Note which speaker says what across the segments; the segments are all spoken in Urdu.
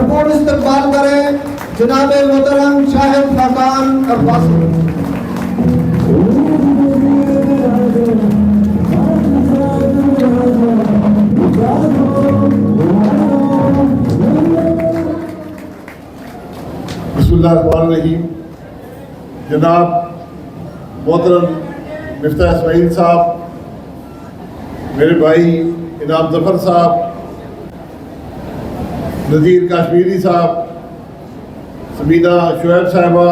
Speaker 1: بھرپور استقبال کریں جناب محترم شاہد خاقان عباسی۔
Speaker 2: بسم اللہ الرحمن الرحیم۔ جناب محترم مفتاح اسماعیل صاحب، میرے بھائی انعام ظفر صاحب، نذیر کاشمیری صاحب، سمینہ شعیب صاحبہ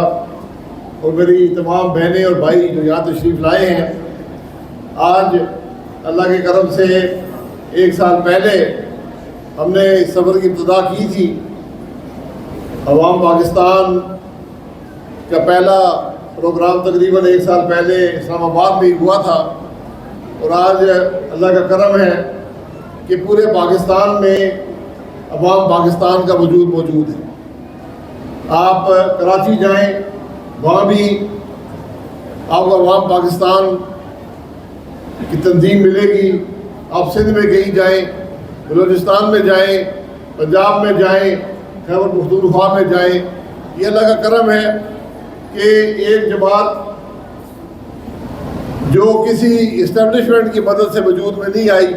Speaker 2: اور میری تمام بہنیں اور بھائی جو یہاں تشریف لائے ہیں، آج اللہ کے کرم سے 1 سال پہلے ہم نے اس سفر کی ابتدا کی تھی۔ عوام پاکستان کا پہلا پروگرام تقریباً 1 سال پہلے اسلام آباد میں ہی ہوا تھا، اور آج اللہ کا کرم ہے کہ پورے پاکستان میں عوام پاکستان کا وجود موجود ہے۔ آپ کراچی جائیں، وہاں بھی آپ کو عوام پاکستان کی تنظیم ملے گی۔ آپ سندھ میں کہیں جائیں، بلوچستان میں جائیں، پنجاب میں جائیں، خیبر پختونخوا میں جائیں، یہ اللہ کا کرم ہے کہ ایک جماعت جو کسی اسٹیبلشمنٹ کی مدد سے وجود میں نہیں آئی،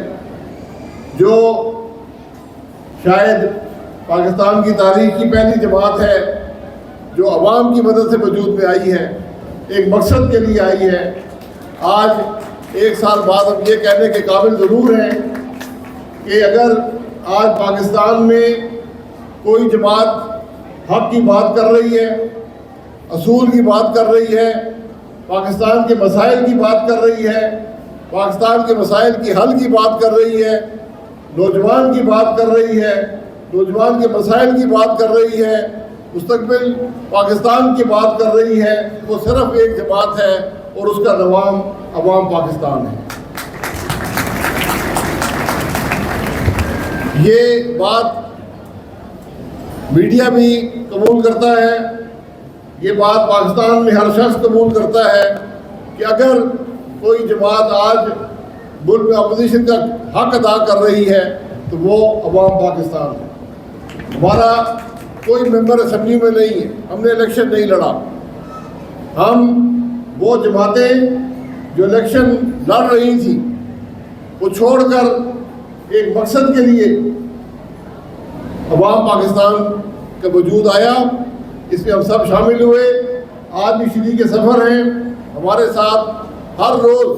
Speaker 2: جو شاید پاکستان کی تاریخ کی پہلی جماعت ہے جو عوام کی مدد سے وجود میں آئی ہے، ایک مقصد کے لیے آئی ہے۔ آج 1 سال بعد ہم یہ کہنے کے قابل ضرور ہیں کہ اگر آج پاکستان میں کوئی جماعت حق کی بات کر رہی ہے، اصول کی بات کر رہی ہے، پاکستان کے مسائل کی بات کر رہی ہے، پاکستان کے مسائل کی حل کی بات کر رہی ہے، نوجوان کی بات کر رہی ہے، نوجوان کے مسائل کی بات کر رہی ہے، مستقبل پاکستان کی بات کر رہی ہے، وہ صرف ایک جماعت ہے اور اس کا نام عوام پاکستان ہے۔ یہ بات میڈیا بھی قبول کرتا ہے، یہ بات پاکستان میں ہر شخص قبول کرتا ہے کہ اگر کوئی جماعت آج ملک میں اپوزیشن کا حق ادا کر رہی ہے تو وہ عوام پاکستان ہے۔ ہمارا کوئی ممبر اسمبلی میں نہیں ہے، ہم نے الیکشن نہیں لڑا۔ ہم وہ جماعتیں جو الیکشن لڑ رہی تھیں وہ چھوڑ کر ایک مقصد کے لیے عوام پاکستان کا وجود آیا، اس میں ہم سب شامل ہوئے۔ آج بھی شریک سفر ہیں، ہمارے ساتھ ہر روز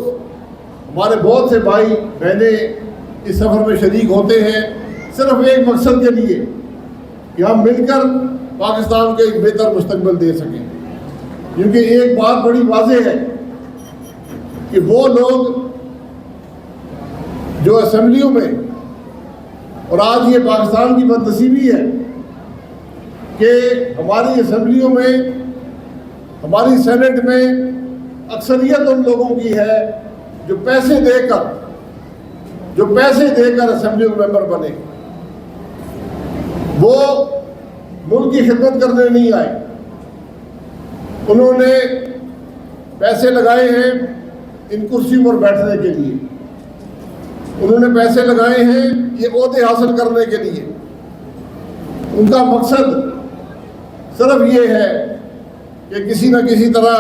Speaker 2: ہمارے بہت سے بھائی بہنیں اس سفر میں شریک ہوتے ہیں، صرف ایک مقصد کے لیے کہ ہم مل کر پاکستان کو ایک بہتر مستقبل دے سکیں۔ کیونکہ ایک بات بڑی واضح ہے کہ وہ لوگ جو اسمبلیوں میں، اور آج یہ پاکستان کی بدنصیبی ہے کہ ہماری اسمبلیوں میں، ہماری سینٹ میں اکثریت ان لوگوں کی ہے جو پیسے دے کر اسمبلی ممبر بنے۔ وہ ملک کی خدمت کرنے نہیں آئے، انہوں نے پیسے لگائے ہیں ان کرسیوں پر بیٹھنے کے لیے، انہوں نے پیسے لگائے ہیں یہ عہدے حاصل کرنے کے لیے۔ ان کا مقصد صرف یہ ہے کہ کسی نہ کسی طرح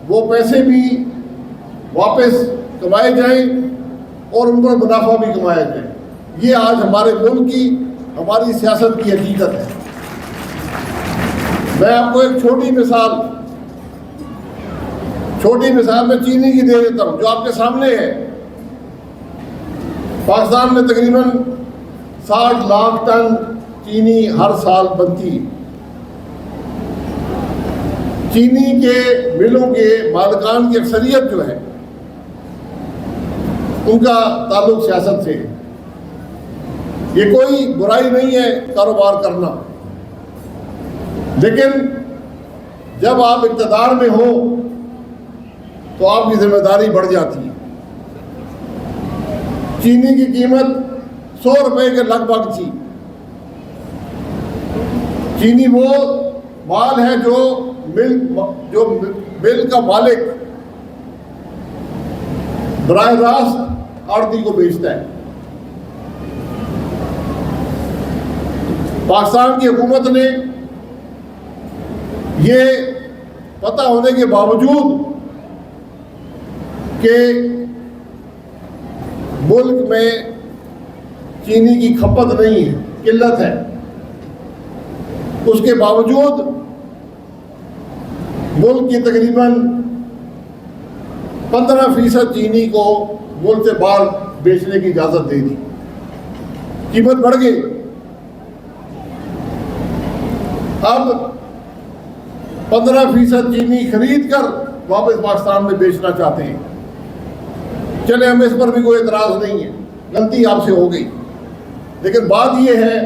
Speaker 2: وہ پیسے بھی واپس کمائے جائیں اور ان پر منافع بھی کمایا جائے۔ یہ آج ہمارے ملک کی، ہماری سیاست کی حقیقت ہے۔ میں آپ کو ایک چھوٹی مثال میں چینی کی دے دیتا ہوں جو آپ کے سامنے ہے۔ پاکستان میں تقریباً 60 لاکھ ٹن چینی ہر سال بنتی۔ چینی کے ملوں کے مالکان کی اکثریت جو ہے ان کا تعلق سیاست سے ہے۔ یہ کوئی برائی نہیں ہے کاروبار کرنا، لیکن جب آپ اقتدار میں ہو تو آپ کی ذمہ داری بڑھ جاتی ہے۔ چینی کی قیمت 100 روپے کے لگ بھگ تھی۔ چینی وہ مال ہے جو مل کا مالک براہ راست آڑتی کو بیچتا ہے، پاکستان کی حکومت نے یہ پتہ ہونے کے باوجود کہ ملک میں چینی کی کھپت نہیں ہے، قلت ہے، اس کے باوجود ملک کی تقریباً 15% چینی کو ملک سے باہر بیچنے کی اجازت دے دی، قیمت بڑھ گئی۔ اب 15% چینی خرید کر واپس پاکستان میں بیچنا چاہتے ہیں۔ چلے ہمیں اس پر بھی کوئی اعتراض نہیں ہے، غلطی آپ سے ہو گئی، لیکن بات یہ ہے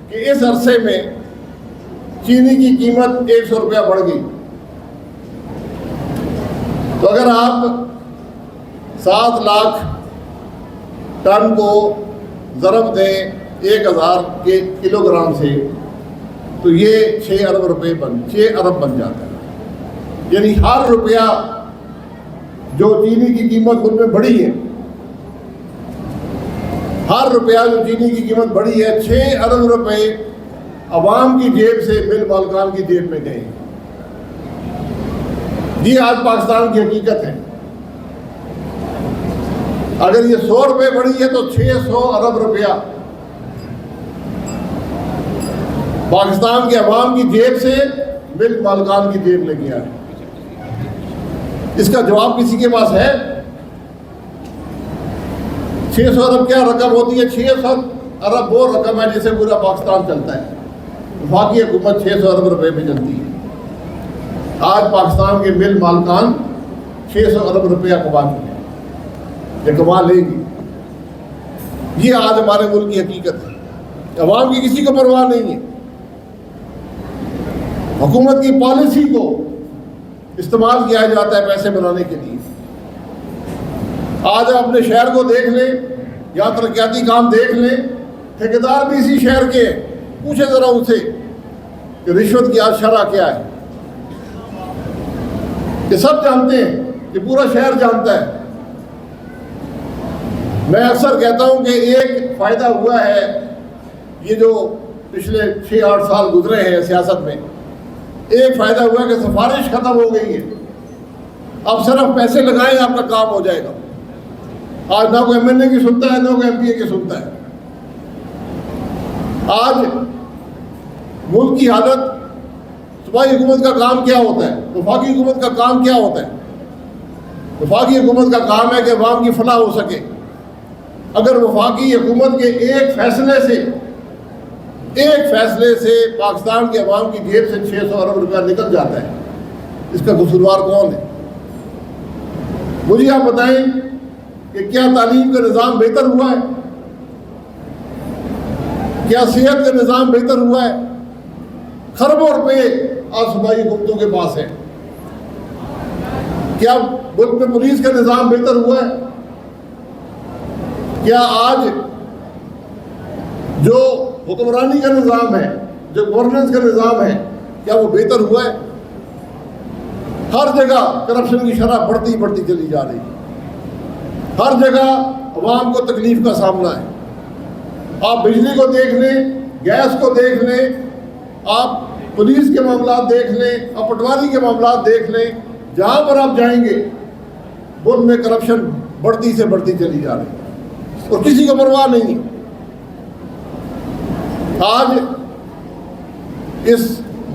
Speaker 2: کہ اس عرصے میں چینی کی قیمت 100 روپیہ بڑھ گئی۔ تو اگر آپ 7 لاکھ ٹن کو ضرب دیں 1000 کے کلو گرام سے تو یہ 6 ارب بن جاتا ہے۔ یعنی ہر روپیہ جو چینی کی قیمت ان میں بڑھی ہے، ہر روپیہ جو چینی کی قیمت بڑھی ہے، 6 ارب روپے عوام کی جیب سے مل مالکان کی جیب میں گئے۔ یہ آج پاکستان کی حقیقت ہے۔ اگر یہ 100 روپے بڑھی ہے تو 600 ارب روپیہ پاکستان کے عوام کی جیب سے ملک مالکان کی جیب میں گیا ہے۔ اس کا جواب کسی کے پاس ہے؟ 600 ارب کیا رقم ہوتی ہے؟ 600 ارب وہ رقم ہے جس سے پورا پاکستان چلتا ہے۔ وفاقی حکومت 600 ارب روپے میں چلتی ہے۔ آج پاکستان کے مل مالکان 600 ارب روپیہ کما چکے ہیں، یہ کما لیں گے۔ یہ آج ہمارے ملک کی حقیقت ہے۔ عوام کی کسی کو پرواہ نہیں ہے۔ حکومت کی پالیسی کو استعمال کیا جاتا ہے پیسے بنانے کے لیے۔ آج آپ اپنے شہر کو دیکھ لیں یا ترقیاتی کام دیکھ لیں، ٹھیکیدار بھی اسی شہر کے ہیں، پوچھیں ذرا ان سے کہ رشوت کی آج شرح کیا ہے۔ یہ سب جانتے ہیں، یہ پورا شہر جانتا ہے۔ میں اکثر کہتا ہوں کہ ایک فائدہ ہوا ہے یہ جو پچھلے 6-8 سال گزرے ہیں سیاست میں، ایک فائدہ ہوا کہ سفارش ختم ہو گئی ہے۔ اب صرف پیسے لگائیں آپ کا کام ہو جائے گا۔ آج نہ کوئی MNA کی سنتا ہے، نہ کوئی MPA کی سنتا ہے۔ آج ملک کی حالت، صوبائی حکومت کا کام کیا ہوتا ہے، وفاقی حکومت کا کام کیا ہوتا ہے؟ وفاقی حکومت کا کام ہے کہ عوام کی فلاح ہو سکے۔ اگر وفاقی حکومت کے ایک فیصلے سے پاکستان کے عوام کی جیب سے 600 ارب روپیہ نکل جاتا ہے، اس کا قصوروار کون ہے؟ مجھے آپ بتائیں کہ کیا تعلیم کا نظام بہتر ہوا ہے؟ کیا صحت کا نظام بہتر ہوا ہے؟ خربوں روپے آج صوبائی حکومتوں کے پاس ہیں۔ کیا ملک میں پولیس کا نظام بہتر ہوا ہے؟ کیا آج جو حکمرانی کا نظام ہے، جو گورننس کا نظام ہے، کیا وہ بہتر ہوا ہے؟ ہر جگہ کرپشن کی شرح بڑھتی چلی جا رہی ہے۔ ہر جگہ عوام کو تکلیف کا سامنا ہے۔ آپ بجلی کو دیکھ لیں، گیس کو دیکھ لیں، آپ پولیس کے معاملات دیکھ لیں، آپ پٹواری کے معاملات دیکھ لیں، جہاں پر آپ جائیں گے ملک میں کرپشن بڑھتی چلی جا رہی ہے اور کسی کو پرواہ نہیں۔ آج اس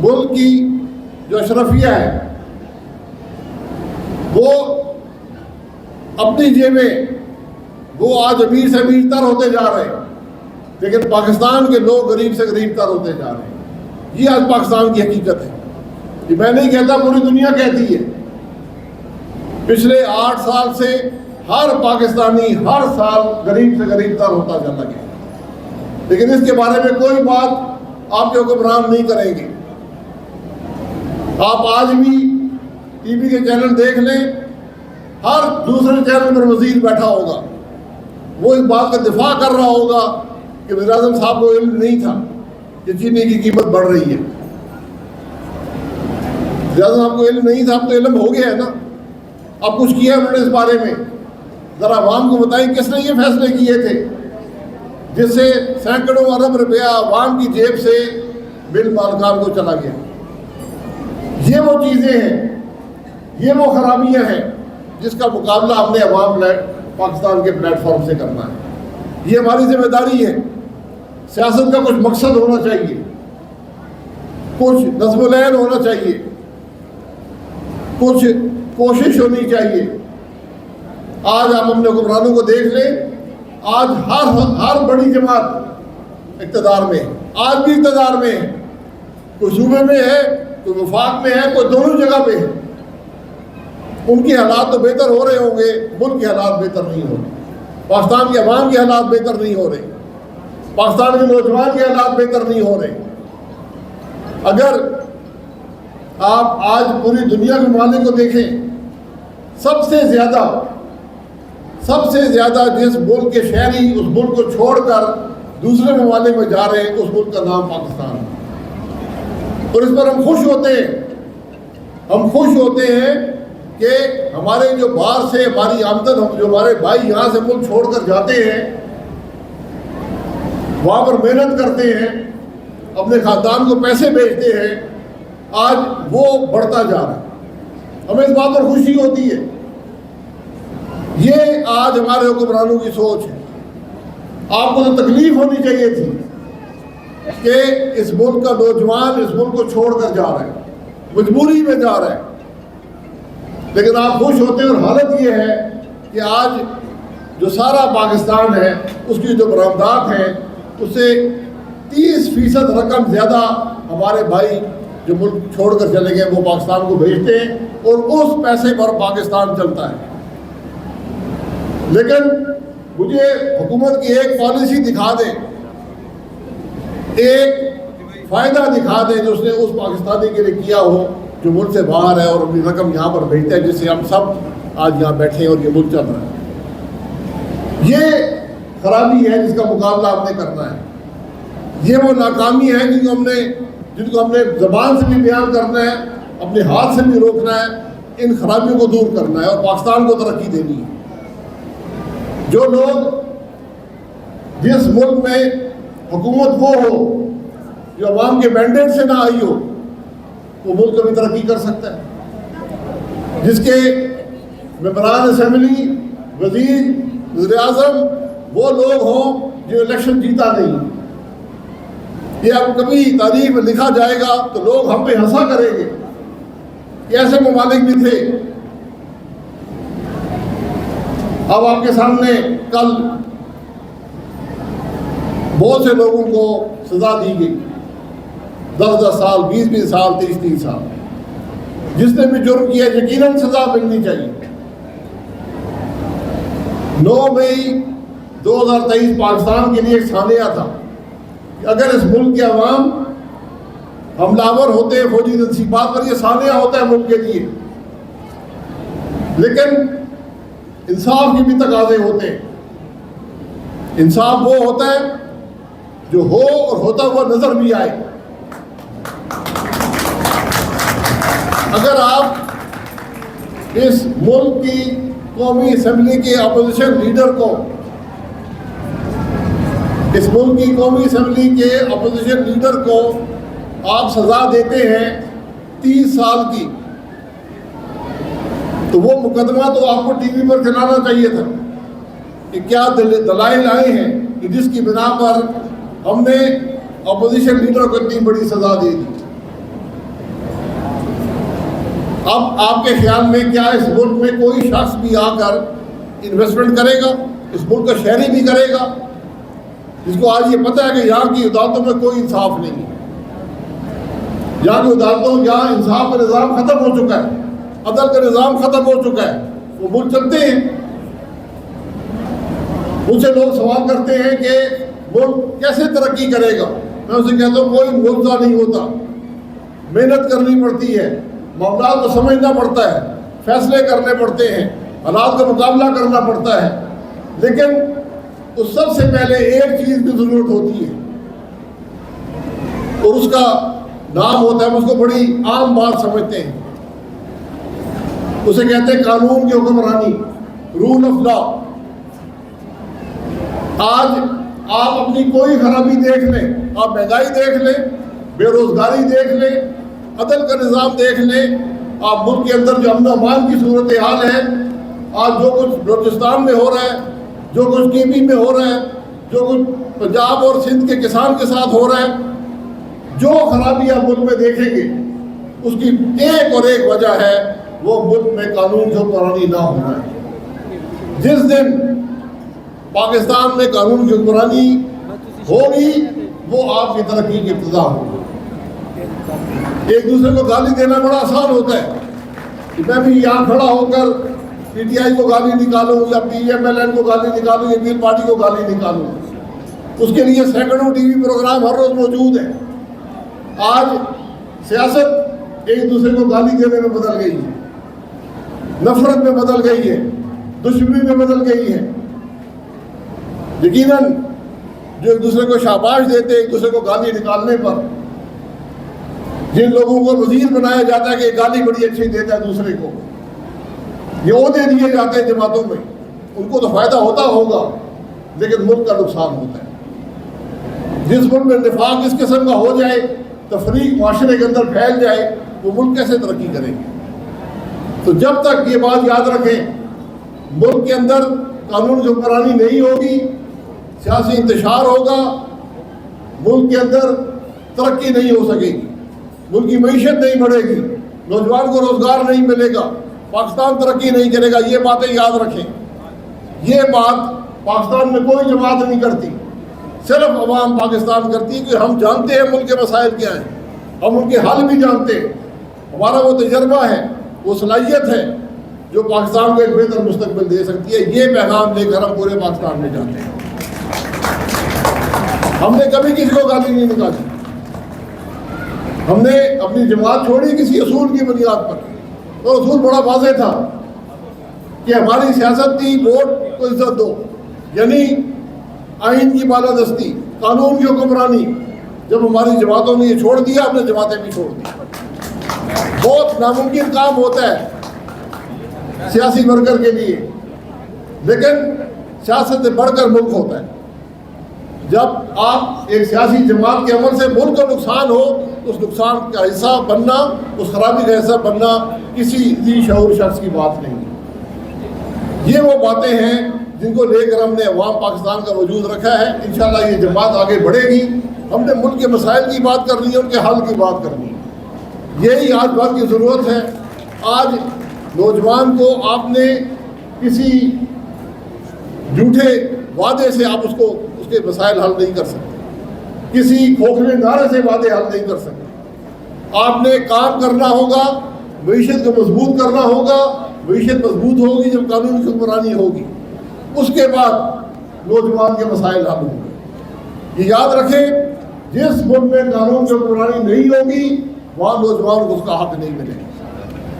Speaker 2: ملک کی جو اشرفیہ ہے وہ اپنی جیبیں، وہ آج امیر سے امیر تر ہوتے جا رہے ہیں، لیکن پاکستان کے لوگ غریب سے غریب تر ہوتے جا رہے ہیں۔ یہ آج پاکستان کی حقیقت ہے۔ یہ میں نہیں کہتا، پوری دنیا کہتی ہے۔ پچھلے 8 سال سے ہر پاکستانی ہر سال غریب سے غریب تر ہوتا چلا گیا، لیکن اس کے بارے میں کوئی بات آپ کے حکمران نہیں کریں گے۔ آپ آج بھی ٹی وی کے چینل دیکھ لیں، ہر دوسرے چینل پر وزیر بیٹھا ہوگا، وہ اس بات کا دفاع کر رہا ہوگا کہ وزیر اعظم صاحب کو علم نہیں تھا کہ چینی کی قیمت بڑھ رہی ہے۔ وزیر اعظم صاحب کو علم نہیں تھا، اب تو علم ہو گیا ہے نا، اب کچھ کیا انہوں نے اس بارے میں۔ ذرا عوام کو بتائیں کس نے یہ فیصلے کیے تھے؟ جس سے سینکڑوں ارب روپیہ عوام کی جیب سے مل مالکان کو چلا گیا. یہ وہ چیزیں ہیں, یہ وہ خرابیاں ہیں جس کا مقابلہ ہم نے عوام پاکستان کے پلیٹ فارم سے کرنا ہے. یہ ہماری ذمہ داری ہے. سیاست کا کچھ مقصد ہونا چاہیے, کچھ نظم و ضبط ہونا چاہیے, کچھ کوشش ہونی چاہیے. آج آپ اپنے حکمرانوں کو دیکھ لیں, آج ہر بڑی جماعت اقتدار میں ہے, آج بھی اقتدار میں ہے. کوئی صوبے میں ہے, کوئی وفاق میں ہے, کوئی دونوں جگہ پہ ہے. ان کی حالات تو بہتر ہو رہے ہوں گے, ملک کے حالات بہتر نہیں ہو رہے, پاکستان کے عوام کے حالات بہتر نہیں ہو رہے, پاکستان کے نوجوان کے حالات بہتر نہیں ہو رہے. اگر آپ آج پوری دنیا کے ممالک کو دیکھیں, سب سے زیادہ جس ملک کے شہری اس ملک کو چھوڑ کر دوسرے ممالک میں جا رہے ہیں, اس ملک کا نام پاکستان ہے. اور اس پر ہم خوش ہوتے ہیں. ہم خوش ہوتے ہیں کہ ہمارے جو باہر سے ہماری آمدن, جو ہمارے بھائی یہاں سے ملک چھوڑ کر جاتے ہیں, وہاں پر محنت کرتے ہیں, اپنے خاندان کو پیسے بھیجتے ہیں, آج وہ بڑھتا جا رہا ہے. ہمیں اس بات پر خوشی ہوتی ہے. یہ آج ہمارے حکمرانوں کی سوچ ہے. آپ کو تو تکلیف ہونی چاہیے تھی کہ اس ملک کا نوجوان اس ملک کو چھوڑ کر جا رہا ہے, مجبوری میں جا رہا ہے, لیکن آپ خوش ہوتے ہیں. اور حالت یہ ہے کہ آج جو سارا پاکستان ہے اس کی جو برآمدات ہیں اس سے 30% رقم زیادہ ہمارے بھائی جو ملک چھوڑ کر چلے گئے وہ پاکستان کو بھیجتے ہیں, اور اس پیسے پر پاکستان چلتا ہے. لیکن مجھے حکومت کی ایک پالیسی دکھا دیں, ایک فائدہ دکھا دیں جو اس نے اس پاکستانی کے لیے کیا ہو جو ملک سے باہر ہے اور اپنی رقم یہاں پر بھیجتا ہے, جس سے ہم سب آج یہاں بیٹھے ہیں اور یہ ملک چل رہا ہے. یہ خرابی ہے جس کا مقابلہ ہم نے کرنا ہے. یہ وہ ناکامی ہے جن کو ہم نے زبان سے بھی بیان کرنا ہے, اپنے ہاتھ سے بھی روکنا ہے, ان خرابیوں کو دور کرنا ہے اور پاکستان کو ترقی دینی ہے. جو لوگ جس ملک میں حکومت وہ ہو جو عوام کے مینڈیٹ سے نہ آئی ہو, وہ ملک کبھی ترقی کر سکتا ہے. جس کے ممبران اسمبلی, وزیر, وزیر اعظم وہ لوگ ہوں جو الیکشن جیتا نہیں. یہ اب کبھی تاریخ میں لکھا جائے گا تو لوگ ہم پہ ہنسا کریں گے کہ ایسے ممالک بھی تھے. اب آپ کے سامنے کل بہت سے لوگوں کو سزا دی گئی, 10 سال, 20 سال, 30 سال. جس نے بھی جرم کیا یقیناً سزا ملنی چاہیے. 9 مئی 2023 پاکستان کے لیے ایک سانحہ تھا کہ اگر اس ملک کے عوام حملہ آور ہوتے ہیں فوجی تنصیبات پر, یہ سانحہ ہوتا ہے ملک کے لیے. لیکن انصاف کے بھی تقاضے ہوتے ہیں. انصاف وہ ہوتا ہے جو ہو اور ہوتا ہوا نظر بھی آئے. اگر آپ اس ملک کی قومی اسمبلی کے اپوزیشن لیڈر کو, اس ملک کی قومی اسمبلی کے اپوزیشن لیڈر کو آپ سزا دیتے ہیں 30 سال کی, تو وہ مقدمہ تو آپ کو ٹی وی پر چلانا چاہیے تھا کہ کیا دلائل آئے ہیں کہ جس کی بنا پر ہم نے اپوزیشن لیڈر کو اتنی بڑی سزا دے دی. اب آپ کے خیال میں کیا اس ملک میں کوئی شخص بھی آ کر انویسٹمنٹ کرے گا, اس ملک کا شہری بھی کرے گا, جس کو آج یہ پتہ ہے کہ یہاں کی عدالتوں میں کوئی انصاف نہیں ہے, یہاں کی عدالتوں, یہاں انصاف کا نظام ختم ہو چکا ہے, عدل کا نظام ختم ہو چکا ہے, وہ ملک چلتے ہیں. مجھ سے لوگ سوال کرتے ہیں کہ ملک کیسے ترقی کرے گا. میں اسے کہتا ہوں کوئی معجزہ نہیں ہوتا, محنت کرنی پڑتی ہے, معاملات کو سمجھنا پڑتا ہے, فیصلے کرنے پڑتے ہیں, حالات کا مقابلہ کرنا پڑتا ہے. لیکن اس سب سے پہلے ایک چیز کی ضرورت ہوتی ہے اور اس کا نام ہوتا ہے, ہم اس کو بڑی عام بات سمجھتے ہیں, اسے کہتے ہیں قانون کی حکمرانی, رول آف لا. آج آپ اپنی کوئی خرابی دیکھ لیں، آپ مہنگائی دیکھ لیں، بے روزگاری دیکھ لیں، عدل کا نظام دیکھ لیں، آپ ملک کے اندر جو امن و امان کی صورتحال ہے، آج جو کچھ بلوچستان میں ہو رہا ہے، جو کچھ کے پی میں ہو رہا ہے، جو کچھ پنجاب اور سندھ کے کسان کے ساتھ ہو رہا ہے، جو خرابی آپ ملک میں دیکھیں گے اس کی ایک اور ایک وجہ ہے وہ ملک میں قانون کی حکمرانی نہ ہونا ہے۔ جس دن پاکستان میں قانون کی حکمرانی ہوگی وہ آپ کی ترقی کی ابتدا ہوگی۔ ایک دوسرے کو گالی دینا بڑا آسان ہوتا ہے کہ میں بھی یہاں کھڑا ہو کر پی ٹی آئی کو گالی نکالوں یا پی ایم ایل این کو گالی نکالوں یا پیپل پارٹی کو گالی نکالوں، اس کے لیے سینکڑوں ٹی وی پروگرام ہر روز موجود ہیں۔ آج سیاست ایک دوسرے کو گالی دینے میں بدل گئی ہے، نفرت میں بدل گئی ہے، دشمنی میں بدل گئی ہے۔ یقیناً جو ایک دوسرے کو شاباش دیتے ایک دوسرے کو گالی نکالنے پر، جن لوگوں کو وزیر بنایا جاتا ہے کہ گالی بڑی اچھی دیتا ہے دوسرے کو، یہ عہدے دیے جاتے ہیں جماعتوں میں، ان کو تو فائدہ ہوتا ہوگا لیکن ملک کا نقصان ہوتا ہے۔ جس ملک میں نفاق اس قسم کا ہو جائے، تفریق معاشرے کے اندر پھیل جائے، وہ ملک کیسے ترقی کریں گے؟ تو جب تک یہ بات یاد رکھیں، ملک کے اندر قانون کی حکمرانی نہیں ہوگی، سیاسی انتشار ہوگا، ملک کے اندر ترقی نہیں ہو سکے گی، ملک کی معیشت نہیں بڑھے گی، نوجوان کو روزگار نہیں ملے گا، پاکستان ترقی نہیں کرے گا۔ یہ باتیں یاد رکھیں۔ یہ بات پاکستان میں کوئی جماعت نہیں کرتی، صرف عوام پاکستان کرتی ہے کہ ہم جانتے ہیں ملک کے مسائل کیا ہیں، ہم ان کے حل بھی جانتے ہیں، ہمارا وہ تجربہ ہے، وہ صلاحیت ہے جو پاکستان کو ایک بہتر مستقبل دے سکتی ہے۔ یہ پیغام لے کر ہم پورے پاکستان میں جاتے ہیں۔ ہم نے کبھی کسی کو گالی نہیں نکالی، ہم نے اپنی جماعت چھوڑی کسی اصول کی بنیاد پر، اور اصول بڑا واضح تھا کہ ہماری سیاست تھی ووٹ کو عزت دو، یعنی آئین کی بالادستی، قانون کی حکمرانی۔ جب ہماری جماعتوں نے یہ چھوڑ دیا، ہم نے جماعتیں بھی چھوڑ دی۔ بہت ناممکن کام ہوتا ہے سیاسی ورکر کے لیے، لیکن سیاست سے بڑھ کر ملک ہوتا ہے۔ جب آپ ایک سیاسی جماعت کے عمل سے ملک کو نقصان ہو، اس نقصان کا حصہ بننا، اس خرابی کا حصہ بننا کسی ذی شعور شخص کی بات نہیں ہے۔ یہ وہ باتیں ہیں جن کو لے کر ہم نے عوام پاکستان کا وجود رکھا ہے۔ انشاءاللہ یہ جماعت آگے بڑھے گی۔ ہم نے ملک کے مسائل کی بات کرنی ہے، ان کے حل کی بات کرنی ہے۔ یہی آج بات کی ضرورت ہے۔ آج نوجوان کو آپ نے کسی جھوٹے وعدے سے آپ اس کے مسائل حل نہیں کر سکتے، کسی کھوکھلے نعرے سے وعدے حل نہیں کر سکتے۔ آپ نے کام کرنا ہوگا، معیشت کو مضبوط کرنا ہوگا۔ معیشت مضبوط ہوگی جب قانون کی حکمرانی ہوگی، اس کے بعد نوجوان کے مسائل حل ہوں گے۔ یہ یاد رکھیں، جس ملک میں قانون کی حکمرانی نہیں ہوگی وہاں نوجوان کو اس کا حق نہیں ملے گا،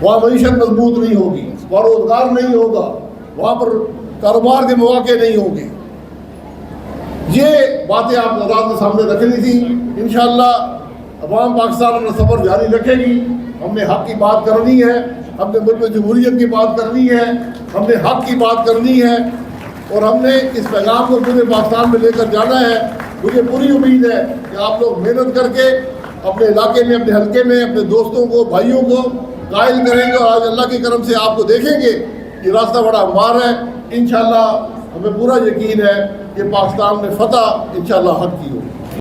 Speaker 2: وہاں معیشت مضبوط نہیں ہوگی، وہاں روزگار نہیں ہوگا، وہاں پر کاروبار کے مواقع نہیں ہوں گے۔ یہ باتیں آپ حضرات کے سامنے رکھنی تھی۔ انشاءاللہ عوام پاکستان اپنا سفر جاری رکھے گی۔ ہم نے حق کی بات کرنی ہے، ہم نے ملک میں جمہوریت کی بات کرنی ہے، ہم نے حق کی بات کرنی ہے، اور ہم نے اس پیغام کو پورے پاکستان میں لے کر جانا ہے۔ مجھے پوری امید ہے کہ آپ لوگ محنت کر کے اپنے علاقے میں، اپنے حلقے میں اپنے دوستوں کو، بھائیوں کو قائل کریں گے، اور آج اللہ کے کرم سے آپ کو دیکھیں گے یہ راستہ بڑا ہموار ہے۔ انشاءاللہ ہمیں پورا یقین ہے کہ پاکستان میں فتح انشاءاللہ حق کی ہوگی۔